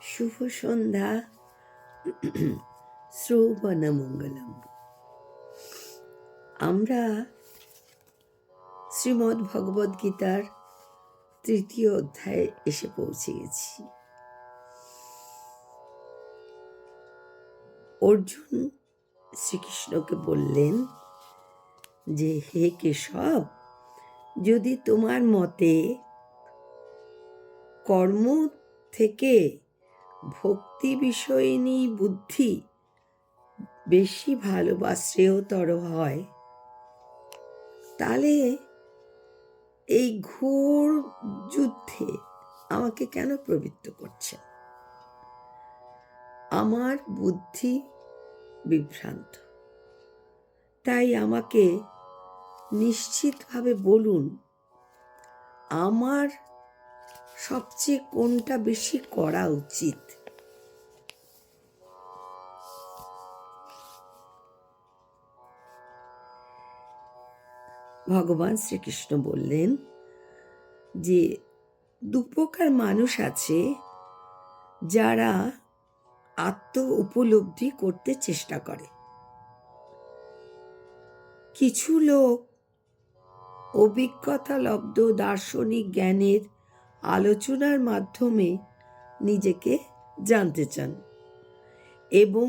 শুভ সন্ধ্যা। শ্রবণমঙ্গলম। আমরা শ্রীমদ্ ভগবদ গীতার 3য় অধ্যায়ে এসে পৌঁছে গেছি। অর্জুন শ্রীকৃষ্ণকে বললেন যে, হে কেশব, যদি তোমার মতে কর্ম থেকে ভক্তি বিষয়িনী বুদ্ধি বেশি ভালো বা শ্রেয়তর হয়, তাহলে এই ঘোর যুদ্ধে আমাকে কেন প্রবৃত্ত করছে? আমার বুদ্ধি বিভ্রান্ত, তাই আমাকে নিশ্চিতভাবে বলুন, আমার সবচেয়ে কোনটা বেশি করা উচিত? ভগবান শ্রীকৃষ্ণ বললেন যে, দুপ্রকার মানুষ আছে যারা আত্ম উপলব্ধি করতে চেষ্টা করে। কিছু লোক অভিজ্ঞতালব্ধ দার্শনিক জ্ঞানের আলোচনার মাধ্যমে নিজেকে জানতে চান, এবং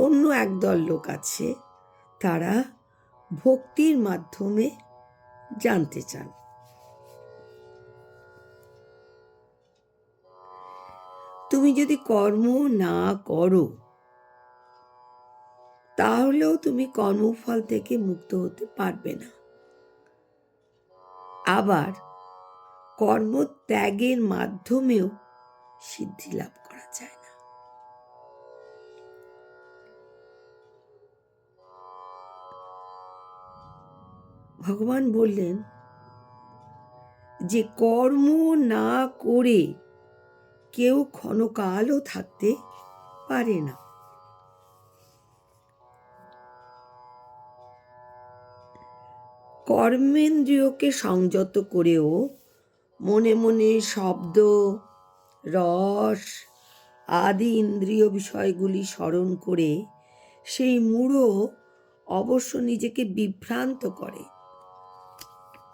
অন্য একদল লোক আছে তারা ভক্তির মাধ্যমে জানতে চান। তুমি যদি কর্ম না করো, তাহলেও তুমি কর্মফল থেকে মুক্ত হতে পারবে না। আবার কর্ম ত্যাগের মাধ্যমেও সিদ্ধি লাভ করা যায় না। ভগবান বললেন যে, কর্ম না করে কেউ ক্ষণকালও থাকতে পারে না। কর্মেন্দ্রিয়কে সংযত করেও মনে মনে শব্দ, রস আদি ইন্দ্রিয় বিষয়গুলি স্মরণ করে সেই মূঢ় অবশ্য নিজেকে বিভ্রান্ত করে,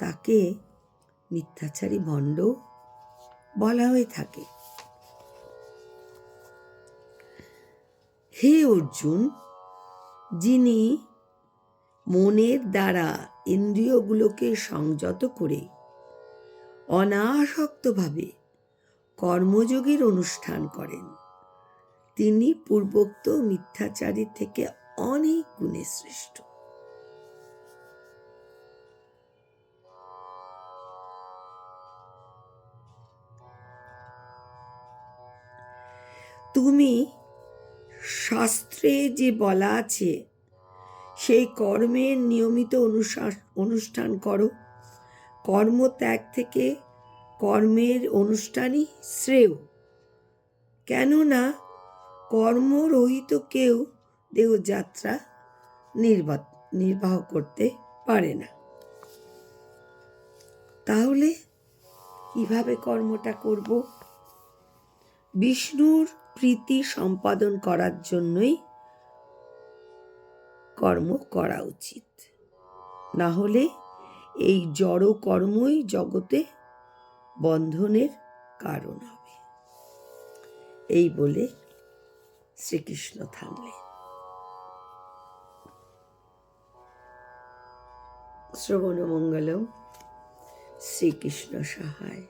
তাকে মিথ্যাচারী ভণ্ড বলা হয়ে থাকে। হে অর্জুন, যিনি মনের দ্বারা ইন্দ্রিয়গুলোকে সংযত করে অনাসক্তভাবে কর্মযোগের অনুষ্ঠান করেন, তিনি পূর্বোক্ত মিথ্যাচারী থেকে অনেক গুণে শ্রেষ্ঠ। তুমি শাস্ত্রে যে বলা আছে সেই কর্মের নিয়মিত অনুষ্ঠান করো। কর্মত্যাগ থেকে কর্মের অনুষ্ঠানই শ্রেয়, কেননা কর্মরহিত কেউ দেহযাত্রা নির্বাহ করতে পারে না। তাহলে কিভাবে কর্মটা করব? বিষ্ণুর প্রীতি সম্পাদন করার জন্যই কর্ম করা উচিত, না হলে এই জড় কর্মই জগতে বন্ধনের কারণ হবে। এই বলে শ্রীকৃষ্ণ থামলেন। শ্রবণমঙ্গলম। শ্রীকৃষ্ণ সহায়।